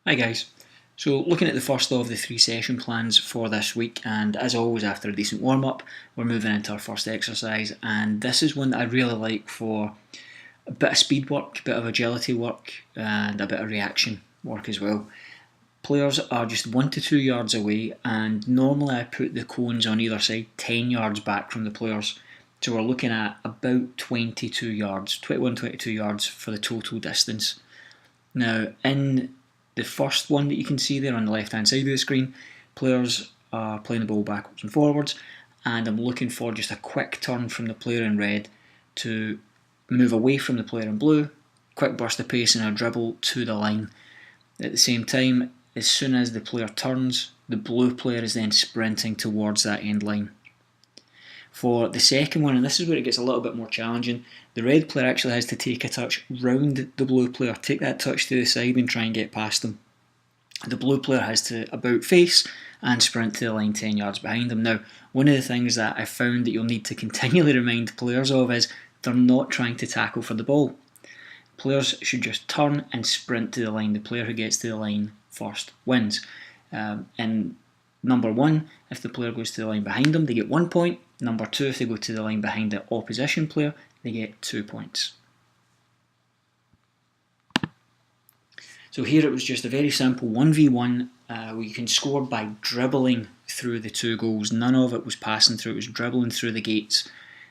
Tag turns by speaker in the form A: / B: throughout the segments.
A: Hi guys. So looking at the first of the 3 session plans for this week, and as always after a decent warm up we're moving into our first exercise, and this is one that I really like for a bit of speed work, a bit of agility work and a bit of reaction work as well. Players are just 1 to 2 yards away, and normally I put the cones on either side 10 yards back from the players, so we're looking at about 22 yards, 22 yards for the total distance. Now, in the first one that you can see there on the left hand side of the screen, players are playing the ball backwards and forwards, and I'm looking for just a quick turn from the player in red to move away from the player in blue, quick burst of pace and a dribble to the line. At the same time, as soon as the player turns, the blue player is then sprinting towards that end line. For the second one, and this is where it gets a little bit more challenging, the red player actually has to take a touch round the blue player, take that touch to the side and try and get past them. The blue player has to about face and sprint to the line 10 yards behind them. Now, one of the things that I found that you'll need to continually remind players of is they're not trying to tackle for the ball. Players should just turn and sprint to the line. The player who gets to the line first wins. In number 1, if the player goes to the line behind them, they get 1 point. Number 2, if they go to the line behind the opposition player, they get 2 points. So here it was just a very simple 1v1 where you can score by dribbling through the 2 goals. None of it was passing through, it was dribbling through the gates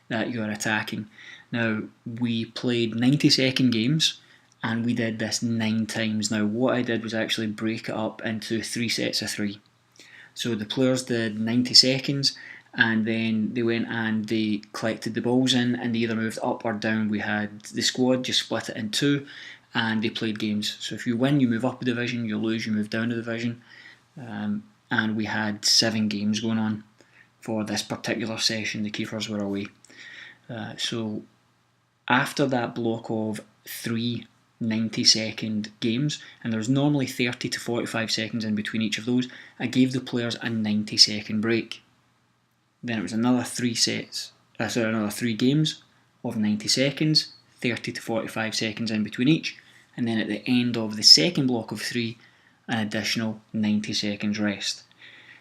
A: that you are attacking. Now, we played 90-second games and we did this 9 times. Now, what I did was actually break it up into 3 sets of 3. So the players did 90 seconds, and then they went and they collected the balls in, and they either moved up or down. We had the squad just split it in 2, and they played games. So if you win, you move up a division, you lose, you move down a division. And we had 7 games going on for this particular session. The keepers were away. So after that block of 3 90-second games, and there's normally 30 to 45 seconds in between each of those, I gave the players a 90-second break. Then it was another 3 games of 90 seconds, 30 to 45 seconds in between each, and then at the end of the second block of 3, an additional 90 seconds rest.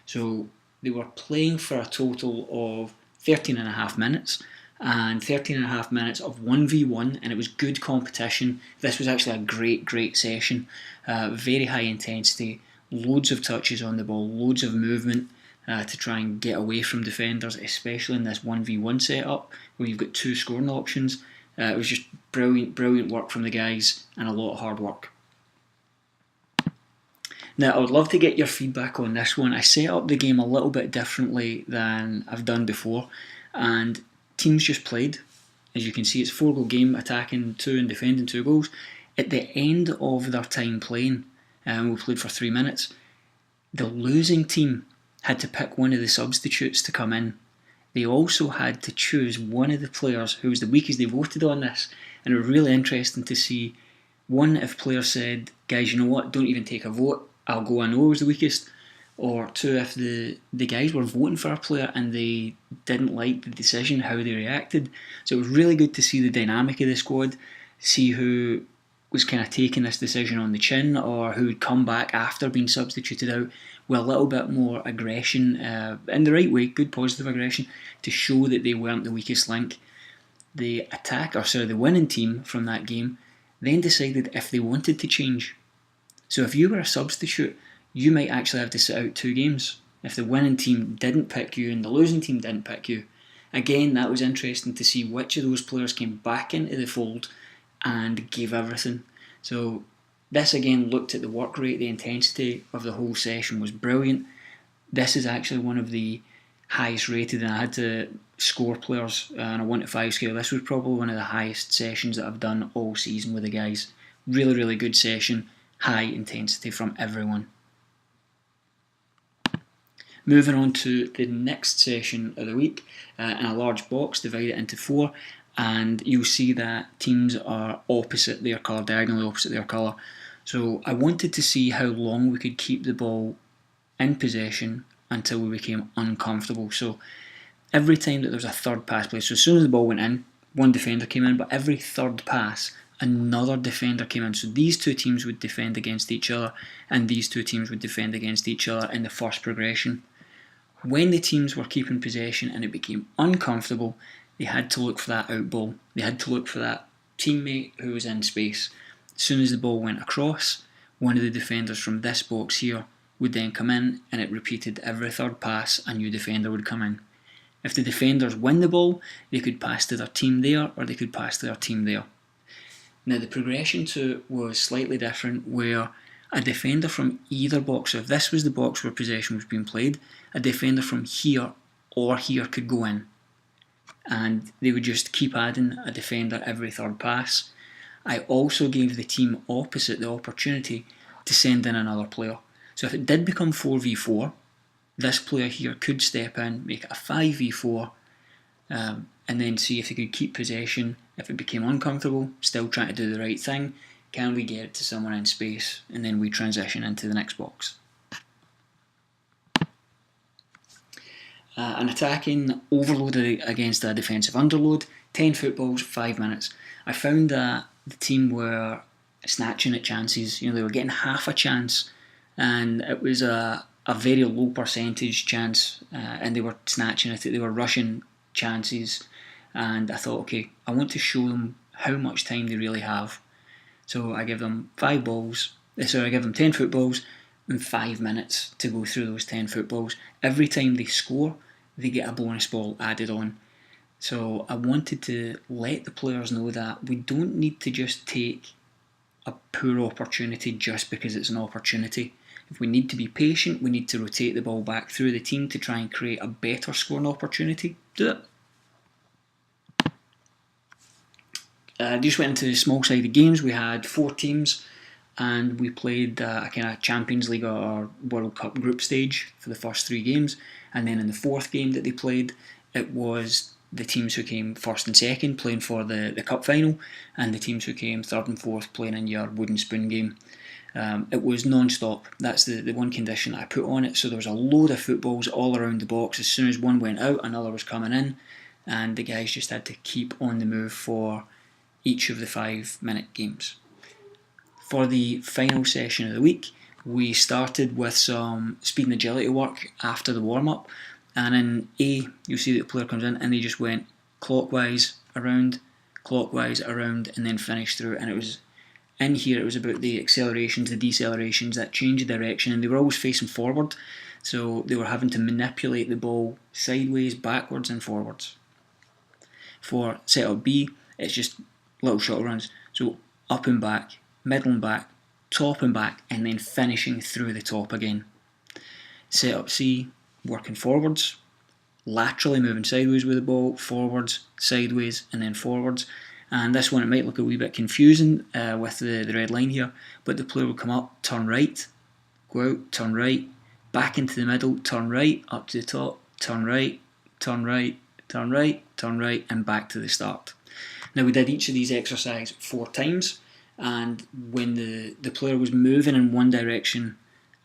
A: So they were playing for a total of 13 and a half minutes, and 13 and a half minutes of 1v1, and it was good competition. This was actually a great session. Very high intensity, loads of touches on the ball, loads of movement to try and get away from defenders, especially in this 1v1 setup where you've got 2 scoring options. It was just brilliant work from the guys and a lot of hard work. Now, I would love to get your feedback on this one. I set up the game a little bit differently than I've done before, and teams just played. As you can see, it's a 4-goal game, attacking 2 and defending 2 goals. At the end of their time playing, we played for 3 minutes, the losing team had to pick one of the substitutes to come in. They also had to choose one of the players who was the weakest. They voted on this, and it was really interesting to see, one, if players said, guys, you know what, don't even take a vote, I'll go, I know I was the weakest. Or 2, if the guys were voting for a player and they didn't like the decision, how they reacted. So it was really good to see the dynamic of the squad, see who was kind of taking this decision on the chin, or who would come back after being substituted out with a little bit more aggression, in the right way, good positive aggression, to show that they weren't the weakest link. The winning team from that game then decided if they wanted to change. So if you were a substitute, you might actually have to sit out 2 games if the winning team didn't pick you and the losing team didn't pick you. Again, that was interesting to see which of those players came back into the fold and gave everything. So this again looked at the work rate, the intensity of the whole session was brilliant. This is actually one of the highest rated, and I had to score players on a 1 to 5 scale. This was probably one of the highest sessions that I've done all season with the guys. Really good session, high intensity from everyone. Moving on to the next session of the week, in a large box, divide it into 4, and you'll see that teams are opposite their colour, diagonally opposite their colour. So I wanted to see how long we could keep the ball in possession until we became uncomfortable. So every time that there was a third pass play, so as soon as the ball went in, one defender came in, but every third pass another defender came in. So these two teams would defend against each other, and these two teams would defend against each other in the first progression. When the teams were keeping possession and it became uncomfortable, they had to look for that out ball. They had to look for that teammate who was in space. As soon as the ball went across, one of the defenders from this box here would then come in, and it repeated every third pass, a new defender would come in. If the defenders win the ball, they could pass to their team there, or they could pass to their team there. Now the progression to it was slightly different, where a defender from either box, so if this was the box where possession was being played, a defender from here or here could go in, and they would just keep adding a defender every third pass. I also gave the team opposite the opportunity to send in another player. So if it did become 4v4, this player here could step in, make it a 5v4, and then see if they could keep possession. If it became uncomfortable, still trying to do the right thing, can we get it to someone in space, and then we transition into the next box. An attacking overload against a defensive underload, 10 footballs, 5 minutes. I found that the team were snatching at chances. They were getting half a chance, and it was a very low percentage chance, and they were snatching at it. They were rushing chances, and I thought, okay, I want to show them how much time they really have. So I give them 10 footballs and 5 minutes to go through those 10 footballs. Every time they score, they get a bonus ball added on. So I wanted to let the players know that we don't need to just take a poor opportunity just because it's an opportunity. If we need to be patient, we need to rotate the ball back through the team to try and create a better scoring opportunity. Do it. Just went into small-sided games. We had 4 teams, and we played a kind of Champions League or World Cup group stage for the first 3 games. And then in the 4th game that they played, it was the teams who came first and second playing for the cup final, and the teams who came third and fourth playing in your wooden spoon game. It was non-stop. That's the one condition that I put on it. So there was a load of footballs all around the box. As soon as one went out, another was coming in, and the guys just had to keep on the move for each of the 5-minute games. For the final session of the week, we started with some speed and agility work after the warm-up, and in A, you'll see that the player comes in and they just went clockwise around, and then finished through. And it was in here, it was about the accelerations, the decelerations, that change of direction, and they were always facing forward, so they were having to manipulate the ball sideways, backwards and forwards. For setup B, it's just little shuttle runs, so up and back, middle and back, top and back, and then finishing through the top again. Setup C, working forwards, laterally moving sideways with the ball, forwards, sideways, and then forwards. And this one, it might look a wee bit confusing with the red line here, but the player will come up, turn right, go out, turn right, back into the middle, turn right, up to the top, turn right, turn right, turn right, turn right, and back to the start. Now we did each of these exercises 4 times, and when the player was moving in one direction,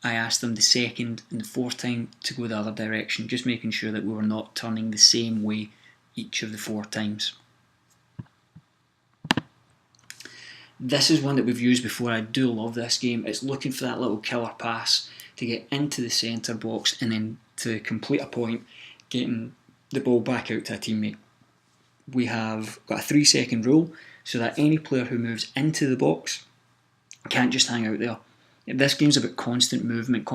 A: I asked them the second and the 4th time to go the other direction, just making sure that we were not turning the same way each of the 4 times. This is one that we've used before. I do love this game. It's looking for that little killer pass to get into the centre box, and then to complete a point, getting the ball back out to a teammate. We have got a 3-second rule, so that any player who moves into the box can't just hang out there. This game's about constant movement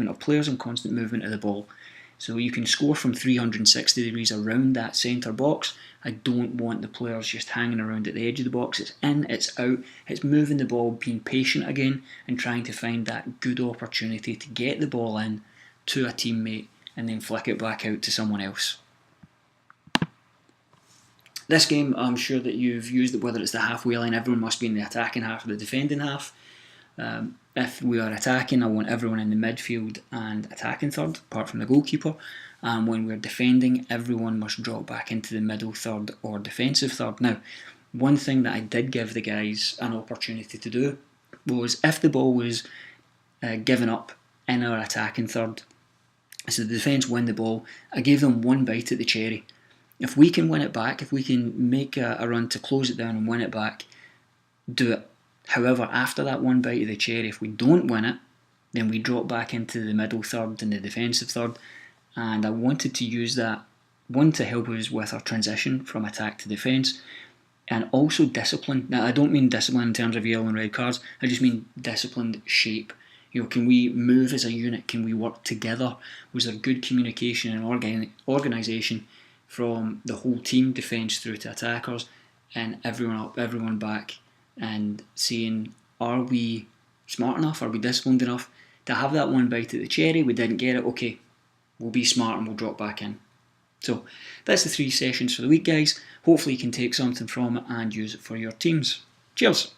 A: of players and constant movement of the ball. So you can score from 360 degrees around that centre box. I don't want the players just hanging around at the edge of the box. It's in, it's out, it's moving the ball, being patient again, and trying to find that good opportunity to get the ball in to a teammate and then flick it back out to someone else. This game, I'm sure that you've used it, whether it's the halfway line, everyone must be in the attacking half or the defending half. If we are attacking, I want everyone in the midfield and attacking third, apart from the goalkeeper. And when we're defending, everyone must drop back into the middle third or defensive third. Now, one thing that I did give the guys an opportunity to do was, if the ball was given up in our attacking third, so the defence win the ball, I gave them one bite at the cherry. If we can win it back, if we can make a run to close it down and win it back, do it. However, after that one bite of the cherry, if we don't win it, then we drop back into the middle third and the defensive third. And I wanted to use that, one, to help us with our transition from attack to defence, and also discipline. Now, I don't mean discipline in terms of yellow and red cards, I just mean disciplined shape. Can we move as a unit? Can we work together? Was there good communication and organisation from the whole team, defence through to attackers, and everyone up, everyone back, and saying, are we smart enough? Are we disciplined enough to have that one bite at the cherry? We didn't get it. Okay, we'll be smart and we'll drop back in. So that's the 3 sessions for the week, guys. Hopefully you can take something from it and use it for your teams. Cheers.